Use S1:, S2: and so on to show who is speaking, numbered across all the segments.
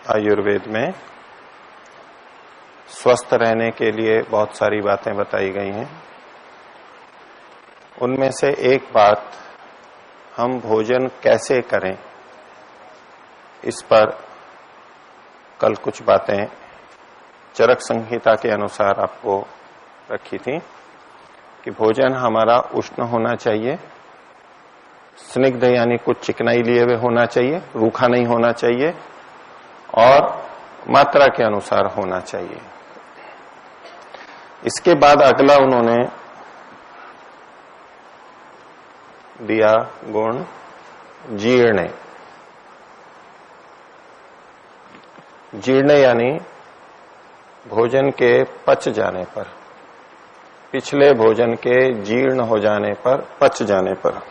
S1: आयुर्वेद में स्वस्थ रहने के लिए बहुत सारी बातें बताई गई हैं। उनमें से एक बात, हम भोजन कैसे करें, इस पर कल कुछ बातें चरक संहिता के अनुसार आपको रखी थी कि भोजन हमारा उष्ण होना चाहिए, स्निग्ध यानी कुछ चिकनाई लिए हुए होना चाहिए, रूखा नहीं होना चाहिए और मात्रा के अनुसार होना चाहिए। इसके बाद अगला उन्होंने दिया गुण जीर्ण। जीर्ण यानी भोजन के पच जाने पर, पिछले भोजन के जीर्ण हो जाने पर, पच जाने पर।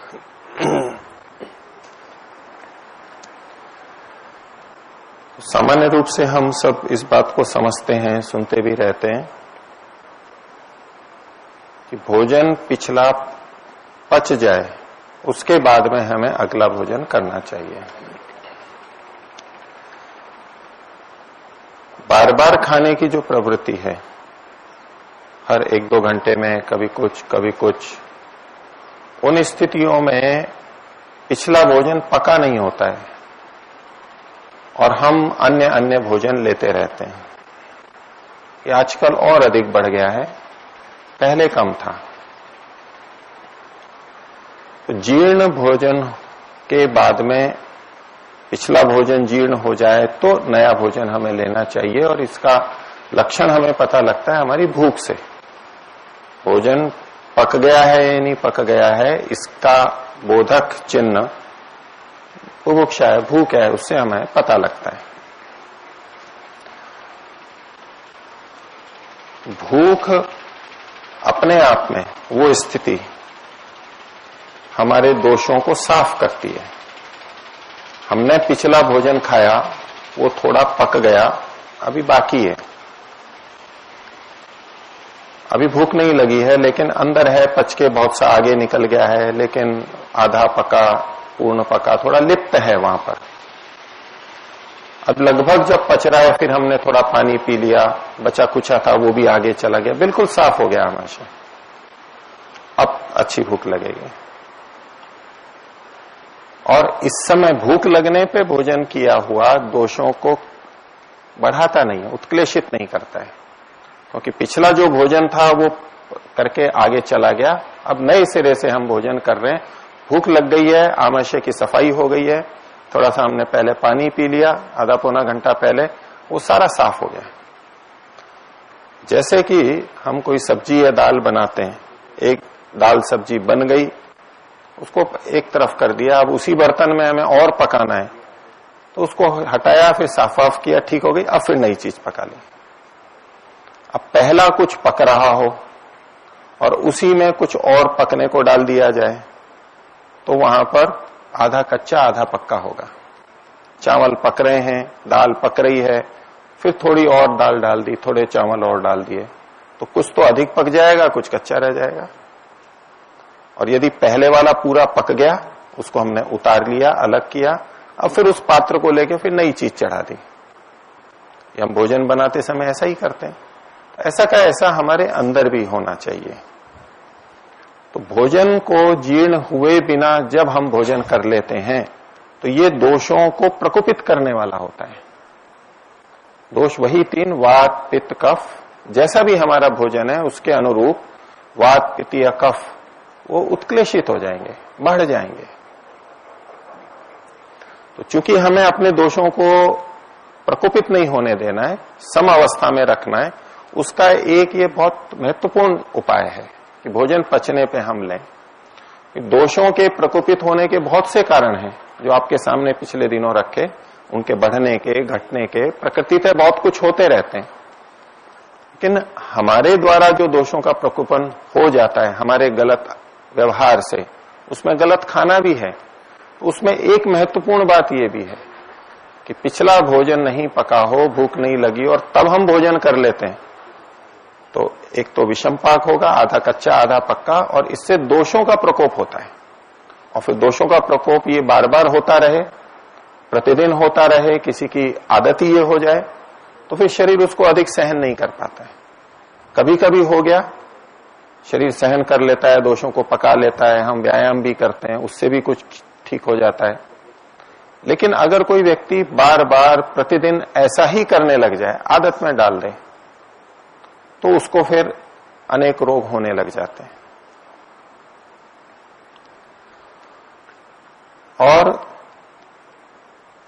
S1: सामान्य रूप से हम सब इस बात को समझते हैं, सुनते भी रहते हैं कि भोजन पिछला पच जाए उसके बाद में हमें अगला भोजन करना चाहिए। बार बार खाने की जो प्रवृत्ति है, हर 1-2 घंटे में कभी कुछ, उन स्थितियों में पिछला भोजन पका नहीं होता है और हम अन्य भोजन लेते रहते हैं। ये आजकल और अधिक बढ़ गया है, पहले कम था। तो जीर्ण भोजन के बाद में पिछला भोजन जीर्ण हो जाए तो नया भोजन हमें लेना चाहिए और इसका लक्षण हमें पता लगता है हमारी भूख से। भोजन पक गया है या नहीं पक गया है, इसका बोधक चिन्ह बुभुक्षा है, भूख है, उससे हमें पता लगता है। भूख अपने आप में वो स्थिति हमारे दोषों को साफ करती है। हमने पिछला भोजन खाया, वो थोड़ा पक गया, अभी बाकी है, अभी भूख नहीं लगी है, लेकिन अंदर है, पच के बहुत सा आगे निकल गया है, लेकिन आधा पका, पूर्ण पका, थोड़ा लिप्त है वहां पर। अब लगभग जब पच रहा है, फिर हमने थोड़ा पानी पी लिया, बचा कुचा था वो भी आगे चला गया, बिल्कुल साफ हो गया हमेशा। अब अच्छी भूख लगेगी। और इस समय भूख लगने पे भोजन किया हुआ दोषों को बढ़ाता नहीं है, उत्क्लेशित नहीं करता है, क्योंकि पिछला जो भोजन था वो करके आगे चला गया। अब नए सिरे से हम भोजन कर रहे हैं, भूख लग गई है, आमाशय की सफाई हो गई है, थोड़ा सा हमने पहले पानी पी लिया, आधा पौना घंटा पहले, वो सारा साफ हो गया। जैसे कि हम कोई सब्जी या दाल बनाते हैं, एक दाल सब्जी बन गई, उसको एक तरफ कर दिया, अब उसी बर्तन में हमें और पकाना है, तो उसको हटाया, फिर साफ वाफ किया, ठीक हो गई, अब फिर नई चीज पका ली। अब पहला कुछ पक रहा हो और उसी में कुछ और पकने को डाल दिया जाए, तो वहां पर आधा कच्चा आधा पक्का होगा। चावल पक रहे हैं, दाल पक रही है, फिर थोड़ी और दाल डाल दी, थोड़े चावल और डाल दिए, तो कुछ तो अधिक पक जाएगा, कुछ कच्चा रह जाएगा। और यदि पहले वाला पूरा पक गया, उसको हमने उतार लिया, अलग किया, अब फिर उस पात्र को लेके फिर नई चीज चढ़ा दी। हम भोजन बनाते समय ऐसा ही करते हैं। ऐसा का ऐसा हमारे अंदर भी होना चाहिए। तो भोजन को जीर्ण हुए बिना जब हम भोजन कर लेते हैं, तो ये दोषों को प्रकोपित करने वाला होता है। दोष वही 3, वात, पित्त, कफ। जैसा भी हमारा भोजन है उसके अनुरूप वात, पित्त या कफ वो उत्क्लेशित हो जाएंगे, बढ़ जाएंगे। तो चूंकि हमें अपने दोषों को प्रकोपित नहीं होने देना है, सम अवस्था में रखना है, उसका एक ये बहुत महत्वपूर्ण उपाय है कि भोजन पचने पे हम लें। दोषों के प्रकोपित होने के बहुत से कारण हैं जो आपके सामने पिछले दिनों रखे, उनके बढ़ने के, घटने के, प्रकृति से बहुत कुछ होते रहते हैं। लेकिन हमारे द्वारा जो दोषों का प्रकोपन हो जाता है, हमारे गलत व्यवहार से, उसमें गलत खाना भी है, तो उसमें एक महत्वपूर्ण बात यह भी है कि पिछला भोजन नहीं पका हो, भूख नहीं लगी और तब हम भोजन कर लेते हैं, तो एक तो विषम पाक होगा, आधा कच्चा आधा पक्का, और इससे दोषों का प्रकोप होता है। और फिर दोषों का प्रकोप ये बार बार होता रहे प्रतिदिन होता रहे, किसी की आदत ही ये हो जाए, तो फिर शरीर उसको अधिक सहन नहीं कर पाता है। कभी कभी हो गया, शरीर सहन कर लेता है, दोषों को पका लेता है, हम व्यायाम भी करते हैं, उससे भी कुछ ठीक हो जाता है। लेकिन अगर कोई व्यक्ति बार बार प्रतिदिन ऐसा ही करने लग जाए, आदत में डाल दे, तो उसको फिर अनेक रोग होने लग जाते हैं। और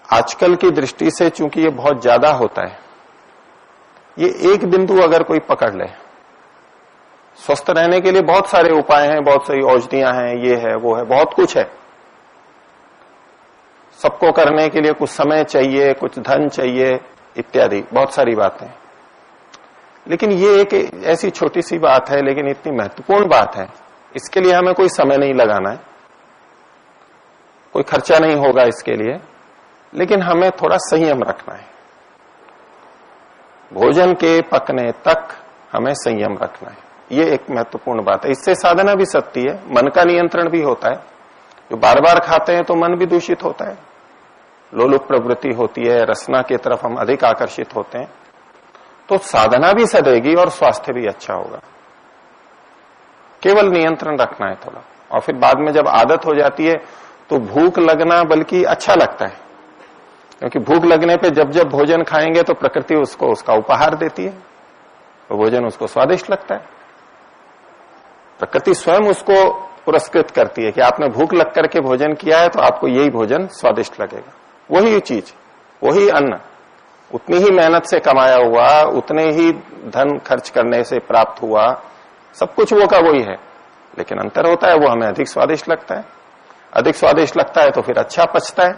S1: आजकल की दृष्टि से चूंकि ये बहुत ज्यादा होता है, ये एक बिंदु अगर कोई पकड़ ले, स्वस्थ रहने के लिए बहुत सारे उपाय हैं, बहुत सारी औषधियां हैं, ये है वो है, बहुत कुछ है। सबको करने के लिए कुछ समय चाहिए, कुछ धन चाहिए, इत्यादि बहुत सारी बातें। लेकिन ये एक ऐसी छोटी सी बात है, लेकिन इतनी महत्वपूर्ण बात है, इसके लिए हमें कोई समय नहीं लगाना है, कोई खर्चा नहीं होगा इसके लिए, लेकिन हमें थोड़ा संयम रखना है। भोजन के पकने तक हमें संयम रखना है, ये एक महत्वपूर्ण बात है। इससे साधना भी सत्य है, मन का नियंत्रण भी होता है। जो बार बार खाते हैं तो मन भी दूषित होता है, लोलुप प्रवृत्ति होती है, रसना की तरफ हम अधिक आकर्षित होते हैं। तो साधना भी सदेगी और स्वास्थ्य भी अच्छा होगा। केवल नियंत्रण रखना है थोड़ा, और फिर बाद में जब आदत हो जाती है तो भूख लगना बल्कि अच्छा लगता है, क्योंकि भूख लगने पे जब जब भोजन खाएंगे तो प्रकृति उसको उसका उपहार देती है, तो भोजन उसको स्वादिष्ट लगता है। प्रकृति स्वयं उसको पुरस्कृत करती है कि आपने भूख लग करके भोजन किया है तो आपको यही भोजन स्वादिष्ट लगेगा। वही चीज, वही अन्न, उतनी ही मेहनत से कमाया हुआ, उतने ही धन खर्च करने से प्राप्त हुआ, सब कुछ वो का वही है, लेकिन अंतर होता है, वो हमें अधिक स्वादिष्ट लगता है। अधिक स्वादिष्ट लगता है तो फिर अच्छा पचता है,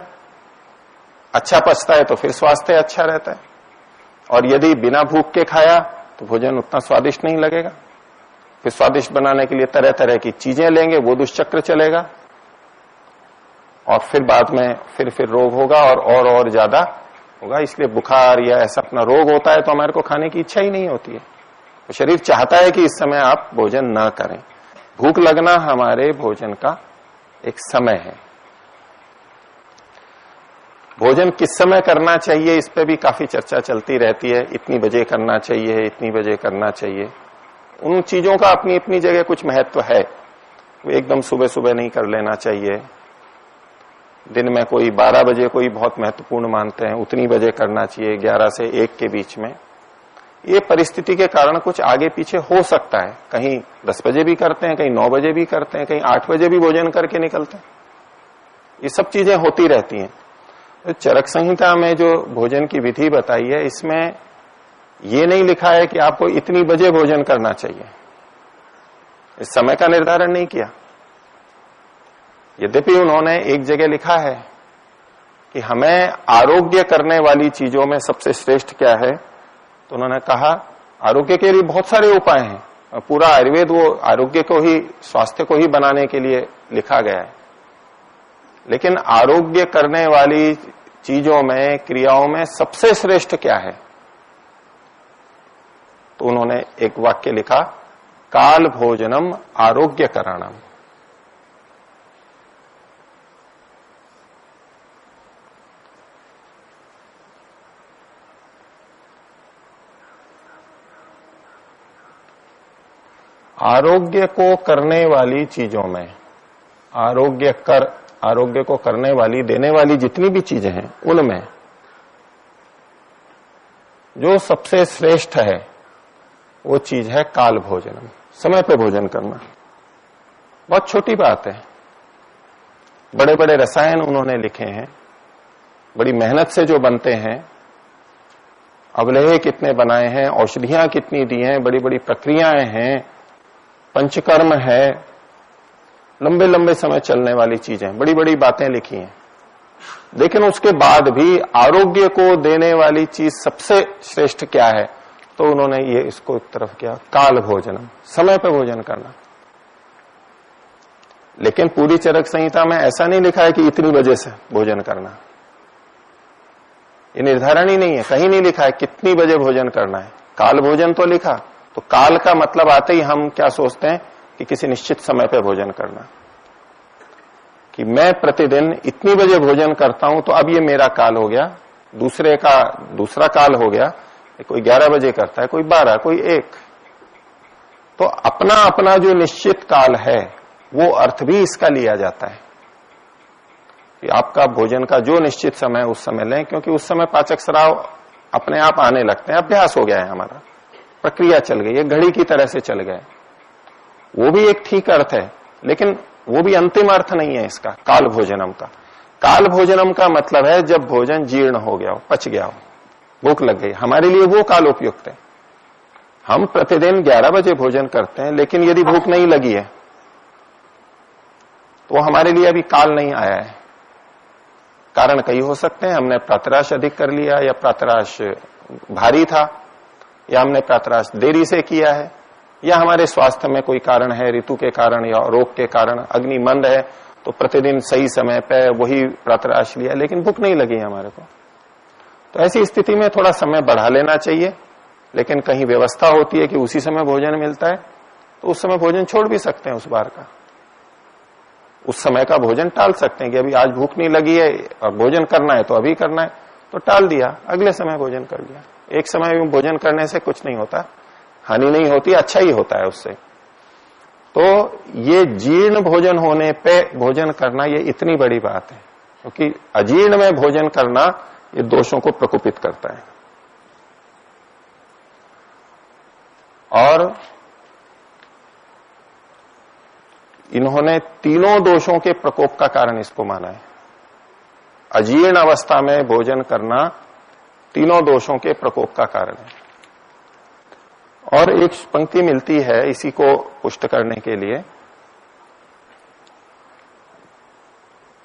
S1: अच्छा पचता है तो फिर स्वास्थ्य अच्छा रहता है। और यदि बिना भूख के खाया तो भोजन उतना स्वादिष्ट नहीं लगेगा। फिर स्वादिष्ट बनाने के लिए तरह तरह की चीजें लेंगे, वो दुष्चक्र चलेगा, और फिर बाद में फिर रोग होगा और ज्यादा होगा। इसलिए बुखार या ऐसा अपना रोग होता है तो हमारे को खाने की इच्छा ही नहीं होती है, तो शरीर चाहता है कि इस समय आप भोजन न करें। भूख लगना हमारे भोजन का एक समय है। भोजन किस समय करना चाहिए, इस पे भी काफी चर्चा चलती रहती है। इतनी बजे करना चाहिए, इतनी बजे करना चाहिए। उन चीजों का अपनी अपनी जगह कुछ महत्व है। वो एकदम सुबह सुबह नहीं कर लेना चाहिए। दिन में कोई 12 बजे कोई बहुत महत्वपूर्ण मानते हैं, उतनी बजे करना चाहिए, 11 से 1 के बीच में। ये परिस्थिति के कारण कुछ आगे पीछे हो सकता है, कहीं 10 बजे भी करते हैं, कहीं 9 बजे भी करते हैं, कहीं 8 बजे भी भोजन करके निकलते हैं। ये सब चीजें होती रहती हैं। तो चरक संहिता में जो भोजन की विधि बताई है, इसमें ये नहीं लिखा है कि आपको इतनी बजे भोजन करना चाहिए, इस समय का निर्धारण नहीं किया। यद्यपि उन्होंने एक जगह लिखा है कि हमें आरोग्य करने वाली चीजों में सबसे श्रेष्ठ क्या है, तो उन्होंने कहा आरोग्य के लिए बहुत सारे उपाय हैं। पूरा आयुर्वेद वो आरोग्य को ही, स्वास्थ्य को ही बनाने के लिए लिखा गया है, लेकिन आरोग्य करने वाली चीजों में, क्रियाओं में सबसे श्रेष्ठ क्या है, तो उन्होंने एक वाक्य लिखा, काल भोजनम आरोग्य करणम। आरोग्य को करने वाली चीजों में, आरोग्य को करने वाली, देने वाली जितनी भी चीजें हैं, उनमें जो सबसे श्रेष्ठ है वो चीज है काल भोजनम, समय पे भोजन करना। बहुत छोटी बात है, बड़े बड़े रसायन उन्होंने लिखे हैं, बड़ी मेहनत से जो बनते हैं, अवलेह कितने बनाए हैं, औषधियां कितनी दी हैं, बड़ी बड़ी प्रक्रियाएं हैं, पंचकर्म है, लंबे लंबे समय चलने वाली चीजें, बड़ी बड़ी बातें लिखी हैं। लेकिन उसके बाद भी आरोग्य को देने वाली चीज सबसे श्रेष्ठ क्या है, तो उन्होंने ये इसको एक तरफ किया, काल भोजनम, समय पे भोजन करना। लेकिन पूरी चरक संहिता में ऐसा नहीं लिखा है कि इतनी बजे से भोजन करना, ये निर्धारण ही नहीं है, कहीं नहीं लिखा है कितनी बजे भोजन करना है। काल भोजन तो लिखा, तो काल का मतलब आते ही हम क्या सोचते हैं कि किसी निश्चित समय पे भोजन करना। कि मैं प्रतिदिन इतनी बजे भोजन करता हूं, तो अब ये मेरा काल हो गया, दूसरे का दूसरा काल हो गया, कोई 11 बजे करता है, कोई 12, कोई 1। तो अपना अपना जो निश्चित काल है वो अर्थ भी इसका लिया जाता है कि आपका भोजन का जो निश्चित समय उस समय लें, क्योंकि उस समय पाचक स्राव अपने आप आने लगते हैं, अभ्यास हो गया है, हमारा प्रक्रिया चल गई है, घड़ी की तरह से चल गए। वो भी एक ठीक अर्थ है, लेकिन वो भी अंतिम अर्थ नहीं है इसका काल भोजनम का। काल भोजनम का मतलब है जब भोजन जीर्ण हो गया हो, पच गया हो, भूख लग गई, हमारे लिए वो काल उपयुक्त है। हम प्रतिदिन 11 बजे भोजन करते हैं, लेकिन यदि भूख नहीं लगी है तो हमारे लिए अभी काल नहीं आया है। कारण कई हो सकते हैं, हमने प्रातराश अधिक कर लिया, या प्रातराश भारी था, या हमने प्रातराश देरी से किया है, या हमारे स्वास्थ्य में कोई कारण है, ऋतु के कारण या रोग के कारण, अग्नि मंद है, तो प्रतिदिन सही समय पे वही प्रातराश लिया, लेकिन भूख नहीं लगी हमारे को। तो ऐसी स्थिति में थोड़ा समय बढ़ा लेना चाहिए, लेकिन कहीं व्यवस्था होती है कि उसी समय भोजन मिलता है, तो उस समय भोजन छोड़ भी सकते हैं, उस बार का, उस समय का भोजन टाल सकते हैं कि अभी आज भूख नहीं लगी है और भोजन करना है तो अभी करना है, तो टाल दिया, अगले समय भोजन कर लिया। एक समय में भोजन करने से कुछ नहीं होता, हानि नहीं होती, अच्छा ही होता है उससे। तो ये जीर्ण भोजन होने पे भोजन करना ये इतनी बड़ी बात है, क्योंकि अजीर्ण में भोजन करना ये दोषों को प्रकोपित करता है। और इन्होंने तीनों दोषों के प्रकोप का कारण इसको माना है। अजीर्ण अवस्था में भोजन करना तीनों दोषों के प्रकोप का कारण है। और एक पंक्ति मिलती है इसी को पुष्ट करने के लिए,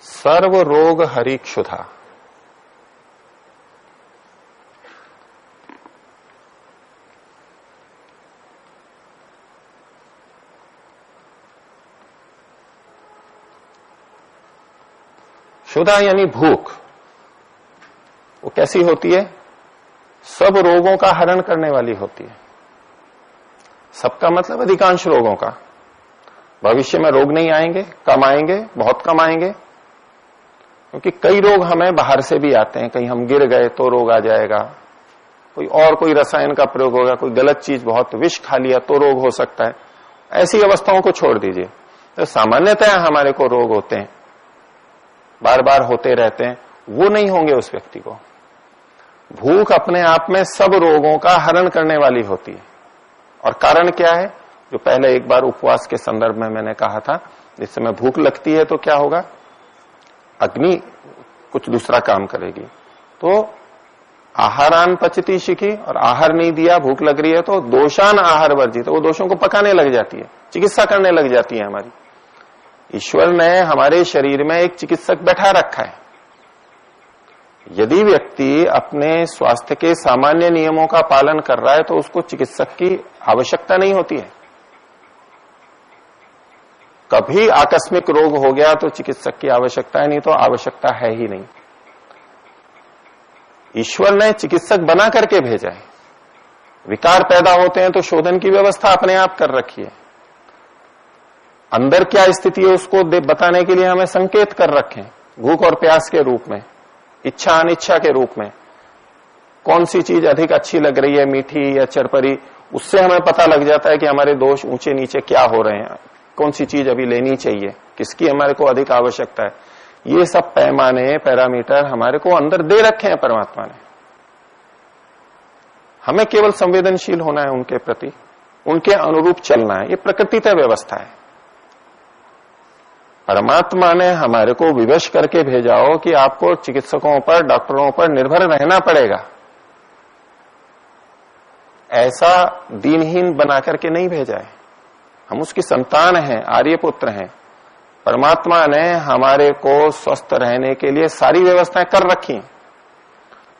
S1: सर्व रोग हरि क्षुधा। क्षुधा यानी भूख, वो कैसी होती है? सब रोगों का हरण करने वाली होती है। सबका मतलब अधिकांश रोगों का। भविष्य में रोग नहीं आएंगे, कम आएंगे, बहुत कम आएंगे, क्योंकि कई रोग हमें बाहर से भी आते हैं। कहीं हम गिर गए तो रोग आ जाएगा, कोई रसायन का प्रयोग होगा, कोई गलत चीज, बहुत विष खा लिया तो रोग हो सकता है। ऐसी अवस्थाओं को छोड़ दीजिए। तो सामान्यतः हमारे को रोग होते हैं, बार बार होते रहते हैं, वो नहीं होंगे उस व्यक्ति को। भूख अपने आप में सब रोगों का हरण करने वाली होती है। और कारण क्या है? जो पहले एक बार उपवास के संदर्भ में मैंने कहा था, जिस समय भूख लगती है तो क्या होगा? अग्नि कुछ दूसरा काम करेगी। तो आहारान पचती शिखी, और आहार नहीं दिया, भूख लग रही है तो दोषान आहार वर्जित, तो वो दोषों को पकाने लग जाती है, चिकित्सा करने लग जाती है हमारी। ईश्वर ने हमारे शरीर में एक चिकित्सक बैठा रखा है। यदि व्यक्ति अपने स्वास्थ्य के सामान्य नियमों का पालन कर रहा है तो उसको चिकित्सक की आवश्यकता नहीं होती है। कभी आकस्मिक रोग हो गया तो चिकित्सक की आवश्यकता है, नहीं तो आवश्यकता है ही नहीं। ईश्वर ने चिकित्सक बना करके भेजा है। विकार पैदा होते हैं तो शोधन की व्यवस्था अपने आप कर रखी है। अंदर क्या स्थिति है उसको बताने के लिए हमें संकेत कर रखे, भूख और प्यास के रूप में, इच्छा अनिच्छा के रूप में। कौन सी चीज अधिक अच्छी लग रही है, मीठी या चरपरी, उससे हमें पता लग जाता है कि हमारे दोष ऊंचे नीचे क्या हो रहे हैं, कौन सी चीज अभी लेनी चाहिए, किसकी हमारे को अधिक आवश्यकता है। ये सब पैमाने, पैरामीटर हमारे को अंदर दे रखे हैं परमात्मा ने। हमें केवल संवेदनशील होना है उनके प्रति, उनके अनुरूप चलना है। ये प्रकृतितः व्यवस्था है। परमात्मा ने हमारे को विवश करके भेजा हो कि आपको चिकित्सकों पर, डॉक्टरों पर निर्भर रहना पड़ेगा, ऐसा दीनहीन बना करके नहीं भेजा है। हम उसकी संतान हैं, आर्यपुत्र हैं। परमात्मा ने हमारे को स्वस्थ रहने के लिए सारी व्यवस्थाएं कर रखी।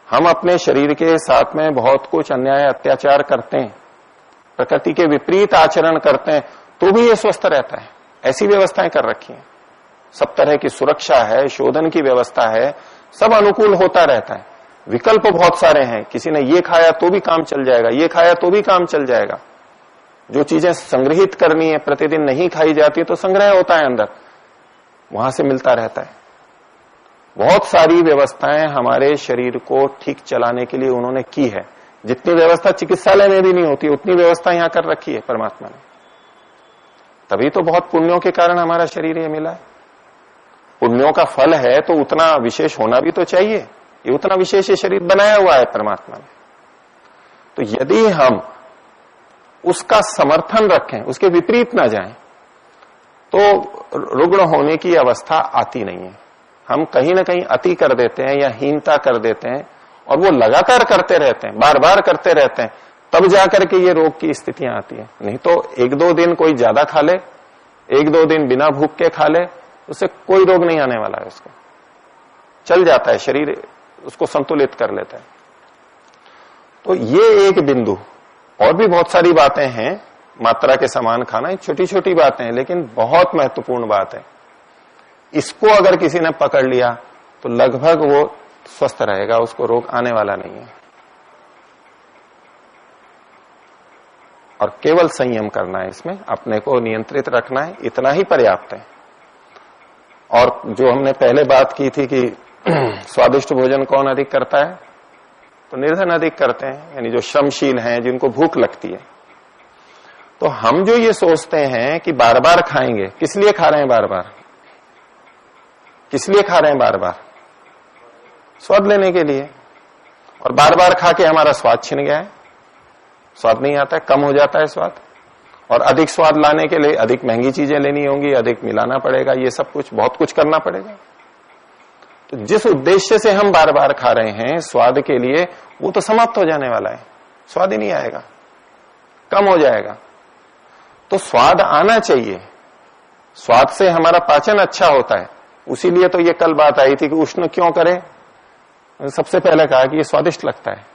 S1: हम अपने शरीर के साथ में बहुत कुछ अन्याय अत्याचार करते हैं, प्रकृति के विपरीत आचरण करते हैं, तो भी ये स्वस्थ रहता है। ऐसी व्यवस्थाएं कर रखी हैं। सब तरह की सुरक्षा है, शोधन की व्यवस्था है, सब अनुकूल होता रहता है। विकल्प बहुत सारे हैं। किसी ने ये खाया तो भी काम चल जाएगा, ये खाया तो भी काम चल जाएगा। जो चीजें संग्रहित करनी है, प्रतिदिन नहीं खाई जाती, तो संग्रह होता है अंदर। वहां से मिलता रहता है। बहुत सारी व्यवस्थाएं हमारे शरीर को ठीक चलाने के लिए उन्होंने की है। जितनी व्यवस्था चिकित्सालय में भी नहीं होती उतनी व्यवस्था यहां कर रखी है परमात्मा ने। तभी तो बहुत पुण्यों के कारण हमारा शरीर ये मिला है। पुण्यों का फल है तो उतना विशेष होना भी तो चाहिए। ये उतना विशेष ये शरीर बनाया हुआ है परमात्मा ने। तो यदि हम उसका समर्थन रखें, उसके विपरीत ना जाएं, तो रुग्ण होने की अवस्था आती नहीं है। हम कहीं ना कहीं अति कर देते हैं या हीनता कर देते हैं, और वो लगातार करते रहते हैं, बार बार करते रहते हैं, तब जाकर के ये रोग की स्थितियां आती है। नहीं तो एक दो दिन कोई ज्यादा खा ले, एक दो दिन बिना भूख के खा ले, उससे कोई रोग नहीं आने वाला है। उसको चल जाता है, शरीर उसको संतुलित कर लेता है। तो ये एक बिंदु। और भी बहुत सारी बातें हैं, मात्रा के समान खाना, छोटी छोटी बातें हैं, लेकिन बहुत महत्वपूर्ण बात है। इसको अगर किसी ने पकड़ लिया तो लगभग वो स्वस्थ रहेगा, उसको रोग आने वाला नहीं है। और केवल संयम करना है, इसमें अपने को नियंत्रित रखना है, इतना ही पर्याप्त है। और जो हमने पहले बात की थी कि स्वादिष्ट भोजन कौन अधिक करता है, तो निर्धन अधिक करते हैं, यानी जो श्रमशील हैं, जिनको भूख लगती है। तो हम जो ये सोचते हैं कि बार बार खाएंगे, किस लिए खा रहे हैं बार बार? किस लिए खा रहे हैं बार बार? स्वाद लेने के लिए। और बार बार खा के हमारा स्वाद छिन गया है, स्वाद नहीं आता है, कम हो जाता है स्वाद। और अधिक स्वाद लाने के लिए अधिक महंगी चीजें लेनी होंगी, अधिक मिलाना पड़ेगा, ये सब कुछ बहुत कुछ करना पड़ेगा। तो जिस उद्देश्य से हम बार बार खा रहे हैं स्वाद के लिए, वो तो समाप्त हो जाने वाला है, स्वाद ही नहीं आएगा, कम हो जाएगा। तो स्वाद आना चाहिए, स्वाद से हमारा पाचन अच्छा होता है। उसीलिए तो ये कल बात आई थी कि उष्ण क्यों करें, सबसे पहले कहा कि ये स्वादिष्ट लगता है।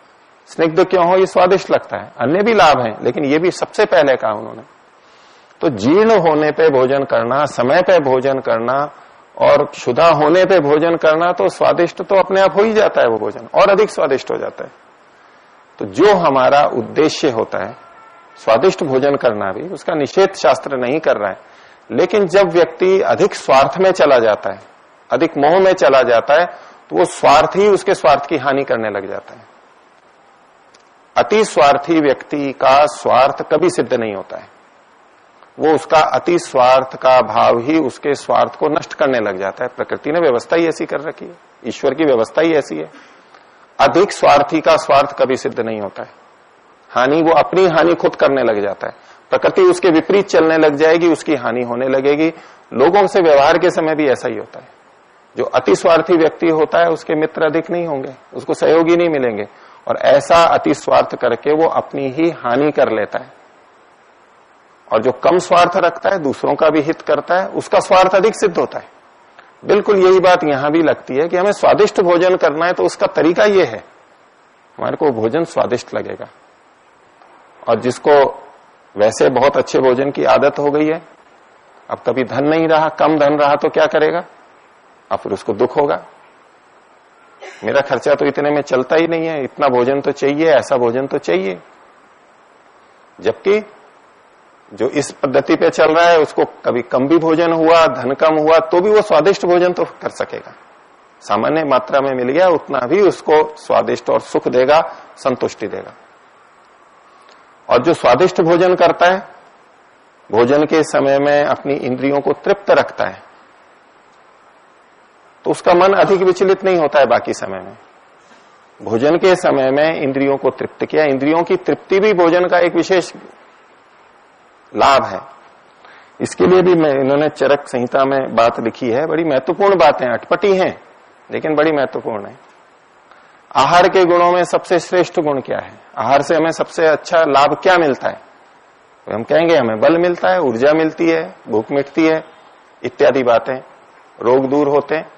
S1: स्निग्ध क्यों हो, ये स्वादिष्ट लगता है। अन्य भी लाभ हैं, लेकिन ये भी सबसे पहले कहा उन्होंने। तो जीर्ण होने पे भोजन करना, समय पे भोजन करना और क्षुधा होने पे भोजन करना, तो स्वादिष्ट तो अपने आप हो ही जाता है वो भोजन, और अधिक स्वादिष्ट हो जाता है। तो जो हमारा उद्देश्य होता है स्वादिष्ट भोजन करना, भी उसका निषेध शास्त्र नहीं कर रहा है। लेकिन जब व्यक्ति अधिक स्वार्थ में चला जाता है, अधिक मोह में चला जाता है, तो वो स्वार्थ ही उसके स्वार्थ की हानि करने लग जाता है। अति स्वार्थी व्यक्ति का स्वार्थ कभी सिद्ध नहीं होता है। वो उसका अति स्वार्थ का भाव ही उसके स्वार्थ को नष्ट करने लग जाता है। प्रकृति ने व्यवस्था ही ऐसी कर रखी है, ईश्वर की व्यवस्था ही ऐसी है। अधिक स्वार्थी का स्वार्थ कभी सिद्ध नहीं होता है। हानि, वो अपनी हानि खुद करने लग जाता है। प्रकृति उसके विपरीत चलने लग जाएगी, उसकी हानि होने लगेगी। लोगों से व्यवहार के समय भी ऐसा ही होता है। जो अति स्वार्थी व्यक्ति होता है उसके मित्र अधिक नहीं होंगे, उसको सहयोगी नहीं मिलेंगे, और ऐसा अति स्वार्थ करके वो अपनी ही हानि कर लेता है। और जो कम स्वार्थ रखता है, दूसरों का भी हित करता है, उसका स्वार्थ अधिक सिद्ध होता है। बिल्कुल यही बात यहां भी लगती है कि हमें स्वादिष्ट भोजन करना है, तो उसका तरीका ये है, हमारे को भोजन स्वादिष्ट लगेगा। और जिसको वैसे बहुत अच्छे भोजन की आदत हो गई है, अब कभी धन नहीं रहा, कम धन रहा, तो क्या करेगा? अब फिर उसको दुख होगा, मेरा खर्चा तो इतने में चलता ही नहीं है, इतना भोजन तो चाहिए, ऐसा भोजन तो चाहिए। जबकि जो इस पद्धति पे चल रहा है उसको कभी कम भी भोजन हुआ, धन कम हुआ, तो भी वो स्वादिष्ट भोजन तो कर सकेगा। सामान्य मात्रा में मिल गया उतना भी उसको स्वादिष्ट और सुख देगा, संतुष्टि देगा। और जो स्वादिष्ट भोजन करता है, भोजन के समय में अपनी इंद्रियों को तृप्त रखता है, तो उसका मन अधिक विचलित नहीं होता है बाकी समय में। भोजन के समय में इंद्रियों को तृप्त किया, इंद्रियों की तृप्ति भी भोजन का एक विशेष लाभ है। इसके लिए भी इन्होंने चरक संहिता में बात लिखी है, बड़ी महत्वपूर्ण बातें, अटपटी हैं लेकिन बड़ी महत्वपूर्ण है। आहार के गुणों में सबसे श्रेष्ठ गुण क्या है? आहार से हमें सबसे अच्छा लाभ क्या मिलता है? तो हम कहेंगे हमें बल मिलता है, ऊर्जा मिलती है, भूख मिटती है, इत्यादि बातें, रोग दूर होते हैं।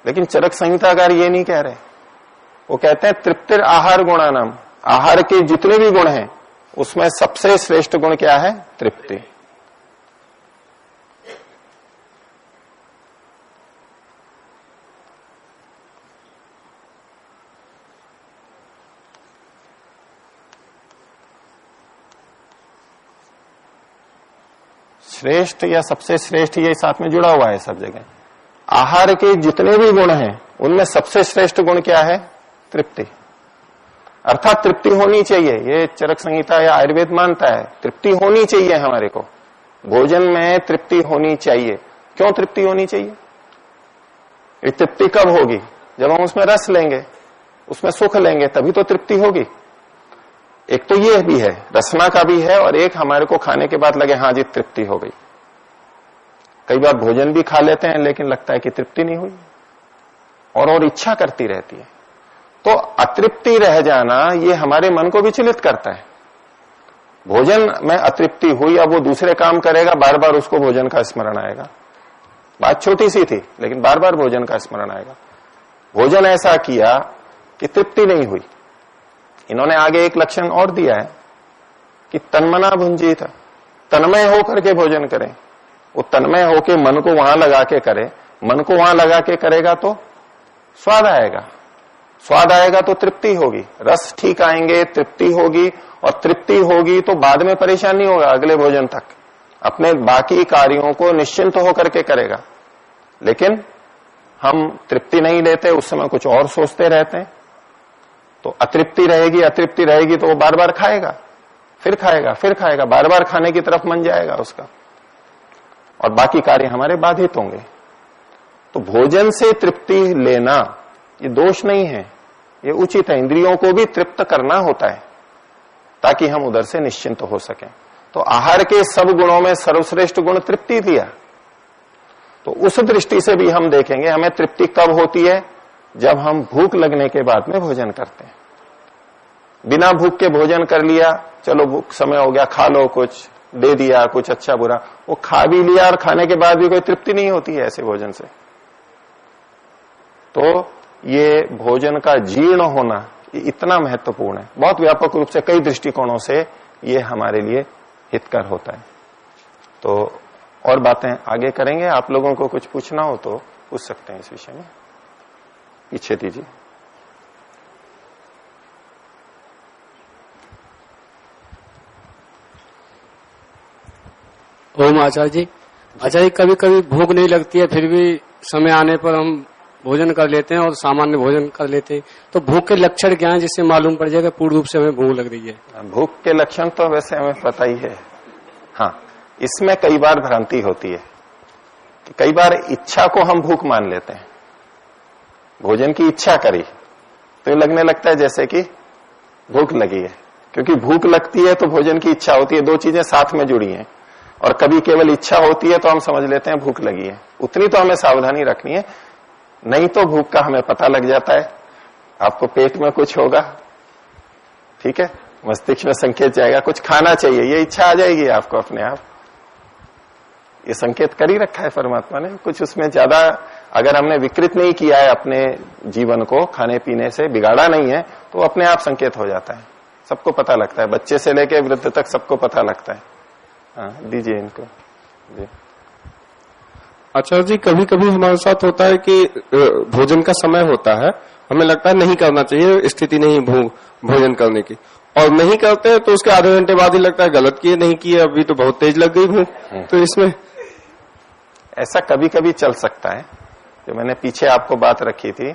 S1: लेकिन चरक संहिताकार ये नहीं कह रहे, वो कहते हैं तृप्तिर आहार गुणानाम, आहार के जितने भी गुण हैं उसमें सबसे श्रेष्ठ गुण क्या है? तृप्ति। श्रेष्ठ या सबसे श्रेष्ठ ये साथ में जुड़ा हुआ है सब जगह। आहार के जितने भी गुण हैं उनमें सबसे श्रेष्ठ गुण क्या है? तृप्ति। अर्थात तृप्ति होनी चाहिए, ये चरक संहिता या आयुर्वेद मानता है, तृप्ति होनी चाहिए हमारे को, भोजन में तृप्ति होनी चाहिए। क्यों तृप्ति होनी चाहिए? ये तृप्ति कब होगी? जब हम उसमें रस लेंगे, उसमें सुख लेंगे, तभी तो तृप्ति होगी। एक तो ये भी है, रसना का भी है, और एक हमारे को खाने के बाद लगे हाँ जी तृप्ति हो गई। कई बार भोजन भी खा लेते हैं लेकिन लगता है कि तृप्ति नहीं हुई और इच्छा करती रहती है। तो अतृप्ति रह जाना ये हमारे मन को विचलित करता है। भोजन में अतृप्ति हुई, अब वो दूसरे काम करेगा, बार बार उसको भोजन का स्मरण आएगा। बात छोटी सी थी लेकिन बार बार भोजन का स्मरण आएगा। भोजन ऐसा किया कि तृप्ति नहीं हुई। इन्होंने आगे एक लक्षण और दिया है कि तन्मना भुंजित, तन्मय होकर के भोजन करें। वो तन्मय होके मन को वहां लगा के करे, मन को वहां लगा के करेगा तो स्वाद आएगा, स्वाद आएगा तो तृप्ति होगी, रस ठीक आएंगे, तृप्ति होगी, और तृप्ति होगी तो बाद में परेशान नहीं होगा, अगले भोजन तक अपने बाकी कार्यों को निश्चिंत होकर के करेगा। लेकिन हम तृप्ति नहीं लेते, उस समय कुछ और सोचते रहते हैं, तो अतृप्ति रहेगी, अतृप्ति रहेगी तो वो बार बार खाएगा, फिर खाएगा, फिर खाएगा, बार बार खाने की तरफ मन जाएगा उसका, और बाकी कार्य हमारे बाधित होंगे। तो भोजन से तृप्ति लेना ये दोष नहीं है, ये उचित है। इंद्रियों को भी तृप्त करना होता है ताकि हम उधर से निश्चिंत हो सकें। तो आहार के सब गुणों में सर्वश्रेष्ठ गुण तृप्ति दिया। तो उस दृष्टि से भी हम देखेंगे हमें तृप्ति कब होती है? जब हम भूख लगने के बाद में भोजन करते हैं। बिना भूख के भोजन कर लिया, चलो भूख समय हो गया, खा लो, कुछ दे दिया, कुछ अच्छा बुरा, वो खा भी लिया और खाने के बाद भी कोई तृप्ति नहीं होती है ऐसे भोजन से। तो ये भोजन का जीर्ण होना ये इतना महत्वपूर्ण है, बहुत व्यापक रूप से कई दृष्टिकोणों से ये हमारे लिए हितकर होता है। तो और बातें आगे करेंगे, आप लोगों को कुछ पूछना हो तो पूछ सकते हैं इस विषय में। पीछे दीजिए।
S2: ओम आचार्य जी। आचार्य, कभी कभी भूख नहीं लगती है फिर भी समय आने पर हम भोजन कर लेते हैं और सामान्य भोजन कर लेते हैं, तो भूख के लक्षण क्या है जिससे मालूम पड़ जाएगा पूर्ण रूप से हमें भूख लग रही है?
S1: भूख के लक्षण तो वैसे हमें पता ही है। हाँ, इसमें कई बार भ्रांति होती है कि कई बार इच्छा को हम भूख मान लेते हैं। भोजन की इच्छा करी तो ये लगने लगता है जैसे कि भूख लगी है, क्योंकि भूख लगती है तो भोजन की इच्छा होती है, दो चीजें साथ में जुड़ी हैं। और कभी केवल इच्छा होती है तो हम समझ लेते हैं भूख लगी है। उतनी तो हमें सावधानी रखनी है, नहीं तो भूख का हमें पता लग जाता है। आपको पेट में कुछ होगा, ठीक है, मस्तिष्क में संकेत जाएगा कुछ खाना चाहिए, ये इच्छा आ जाएगी आपको अपने आप। ये संकेत कर ही रखा है परमात्मा ने, कुछ उसमें ज्यादा अगर हमने विकृत नहीं किया है अपने जीवन को, खाने पीने से बिगाड़ा नहीं है, तो अपने आप संकेत हो जाता है, सबको पता लगता है, बच्चे से लेके वृद्ध तक सबको पता लगता है। हाँ, दीजिए इनको जी।
S3: आचार्य जी, कभी कभी हमारे साथ होता है कि भोजन का समय होता है, हमें लगता है नहीं करना चाहिए, स्थिति नहीं भोजन करने की, और नहीं करते हैं तो उसके आधे घंटे बाद ही लगता है गलत किए, नहीं किए, अभी तो बहुत तेज लग गई भूख। तो इसमें
S1: ऐसा कभी कभी चल सकता है। जो मैंने पीछे आपको बात रखी थी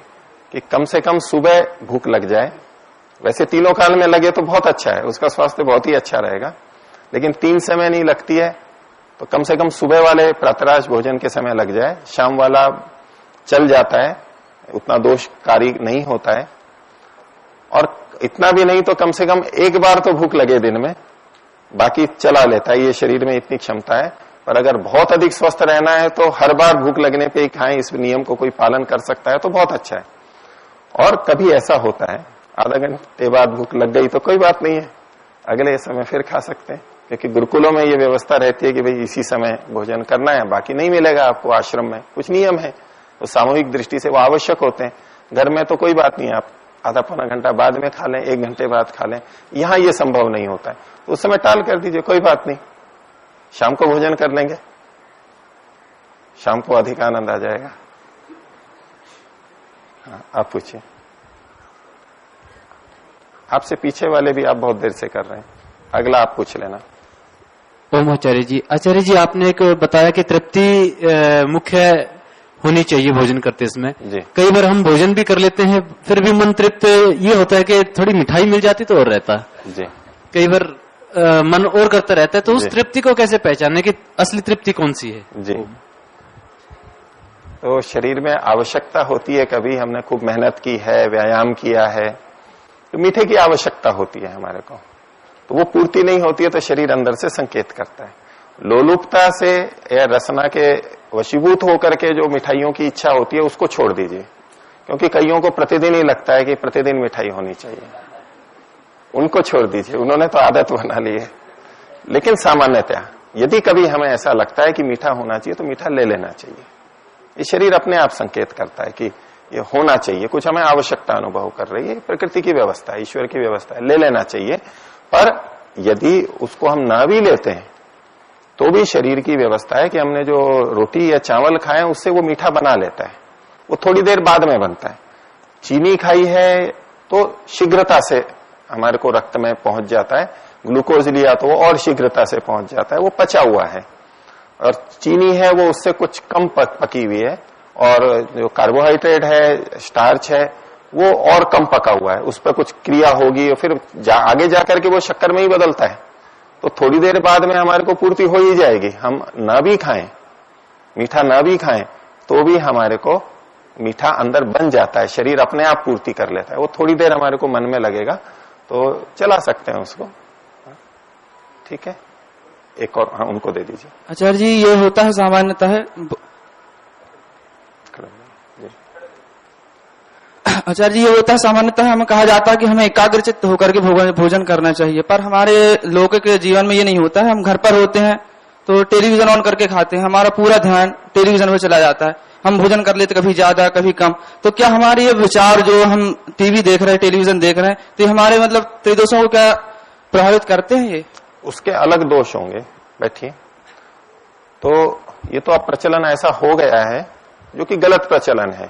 S1: कि कम से कम सुबह भूख लग जाए, वैसे तीनों काल में लगे तो बहुत अच्छा है, उसका स्वास्थ्य बहुत ही अच्छा रहेगा। लेकिन तीन समय नहीं लगती है तो कम से कम सुबह वाले प्रातराश भोजन के समय लग जाए, शाम वाला चल जाता है, उतना दोषकारी नहीं होता है। और इतना भी नहीं तो कम से कम एक बार तो भूख लगे दिन में, बाकी चला लेता है, ये शरीर में इतनी क्षमता है। पर अगर बहुत अधिक स्वस्थ रहना है तो हर बार भूख लगने पे ही खाएं, इस नियम को कोई पालन कर सकता है तो बहुत अच्छा है। और कभी ऐसा होता है आधा घंटे बाद भूख लग गई तो कोई बात नहीं है, अगले समय फिर खा सकते हैं, क्योंकि गुरुकुलों में ये व्यवस्था रहती है कि भाई इसी समय भोजन करना है, बाकी नहीं मिलेगा आपको। आश्रम में कुछ नियम है, तो सामूहिक दृष्टि से वो आवश्यक होते हैं। घर में तो कोई बात नहीं, आप आधा पौना घंटा बाद में खा लें, एक घंटे बाद खा लें, यहां ये संभव नहीं होता है तो उस समय टाल कर दीजिए, कोई बात नहीं, शाम को भोजन कर लेंगे, शाम को अधिक आनंद आ जाएगा। हाँ, आप पूछिए। आपसे पीछे वाले भी आप बहुत देर से कर रहे हैं, अगला आप पूछ लेना।
S4: ओम आचार्य जी। आचार्य जी, आपने एक बताया कि तृप्ति मुख्य होनी चाहिए भोजन करते समय।
S1: जी।
S4: कई बार हम भोजन भी कर लेते हैं, फिर भी मन तृप्त ये होता है कि थोड़ी मिठाई मिल जाती तो और रहता।
S1: जी
S4: कई बार मन और करता रहता है, तो उस
S1: जी।
S4: तृप्ति को कैसे पहचाने कि असली तृप्ति कौन सी है?
S1: जी। तो शरीर में आवश्यकता होती है, कभी हमने खूब मेहनत की है, व्यायाम किया है, तो मीठे की आवश्यकता होती है हमारे को, तो वो पूर्ति नहीं होती है तो शरीर अंदर से संकेत करता है। लोलुपता से या रसना के वशीभूत होकर के जो मिठाइयों की इच्छा होती है उसको छोड़ दीजिए, क्योंकि कईयों को प्रतिदिन ही लगता है कि प्रतिदिन मिठाई होनी चाहिए, उनको छोड़ दीजिए, उन्होंने तो आदत बना ली है। लेकिन सामान्यतया यदि कभी हमें ऐसा लगता है कि मीठा होना चाहिए तो मीठा ले लेना चाहिए। ये शरीर अपने आप संकेत करता है कि ये होना चाहिए, कुछ हमें आवश्यकता अनुभव कर रही है, प्रकृति की व्यवस्था है, ईश्वर की व्यवस्था है, ले लेना चाहिए। पर यदि उसको हम ना भी लेते हैं तो भी शरीर की व्यवस्था है कि हमने जो रोटी या चावल खाए उससे वो मीठा बना लेता है, वो थोड़ी देर बाद में बनता है। चीनी खाई है तो शीघ्रता से हमारे को रक्त में पहुंच जाता है, ग्लूकोज लिया तो वो और शीघ्रता से पहुंच जाता है, वो पचा हुआ है। और चीनी है वो उससे कुछ कम पकी हुई है, और जो कार्बोहाइड्रेट है, स्टार्च है, वो और कम पका हुआ है, उस पर कुछ क्रिया होगी और फिर आगे जाकर के वो शक्कर में ही बदलता है। तो थोड़ी देर बाद में हमारे को पूर्ति हो ही जाएगी। हम ना भी खाएं, मीठा ना भी खाएं, तो भी हमारे को मीठा अंदर बन जाता है, शरीर अपने आप पूर्ति कर लेता है। वो थोड़ी देर हमारे को मन में लगेगा तो चला सकते हैं उसको, ठीक है। एक और, हाँ, उनको दे दीजिए।
S5: आचार्य जी, ये होता है सामान्यतः आचार्य जी, ये होता है सामान्यतः हमें कहा जाता है कि हमें एकाग्रचित्त होकर के भोजन करना चाहिए, पर हमारे लोगों के जीवन में ये नहीं होता है। हम घर पर होते हैं तो टेलीविजन ऑन करके खाते हैं, हमारा पूरा ध्यान टेलीविजन में चला जाता है, हम भोजन कर लेते कभी ज्यादा कभी कम। तो क्या हमारे ये विचार जो हम टीवी देख रहे हैं, टेलीविजन देख रहे हैं, तो हमारे मतलब त्रिदोषों को क्या प्रभावित करते हैं? ये
S1: उसके अलग दोष होंगे, बैठिए। तो ये तो अब प्रचलन ऐसा हो गया है जो कि गलत प्रचलन है।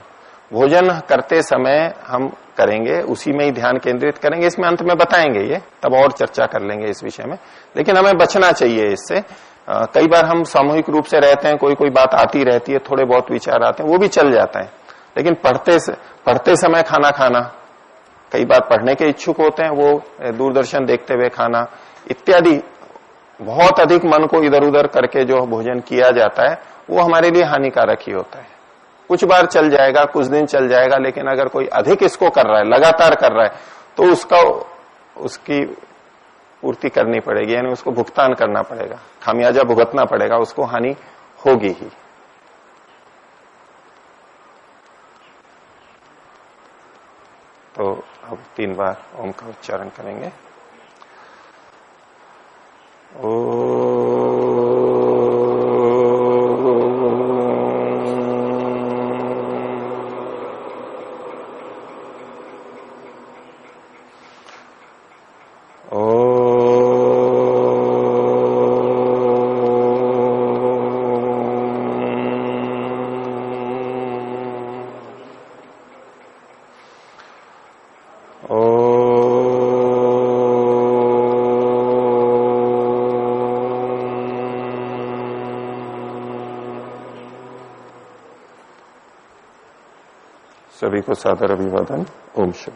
S1: भोजन करते समय हम करेंगे, उसी में ही ध्यान केंद्रित करेंगे, इसमें अंत में बताएंगे, ये तब और चर्चा कर लेंगे इस विषय में। लेकिन हमें बचना चाहिए इससे। कई बार हम सामूहिक रूप से रहते हैं, कोई कोई बात आती रहती है, थोड़े बहुत विचार आते हैं, वो भी चल जाता है। लेकिन पढ़ते समय खाना खाना, कई बार पढ़ने के इच्छुक होते हैं, वो दूरदर्शन देखते हुए खाना इत्यादि, बहुत अधिक मन को इधर उधर करके जो भोजन किया जाता है वो हमारे लिए हानिकारक ही होता है। कुछ बार चल जाएगा, कुछ दिन चल जाएगा, लेकिन अगर कोई अधिक इसको कर रहा है, लगातार कर रहा है, तो उसकी पूर्ति करनी पड़ेगी, यानी उसको भुगतान करना पड़ेगा, खामियाजा भुगतना पड़ेगा, उसको हानि होगी ही। तो अब 3 बार ओम का उच्चारण करेंगे। सभी को सादर अभिवादन। ओम शुभ।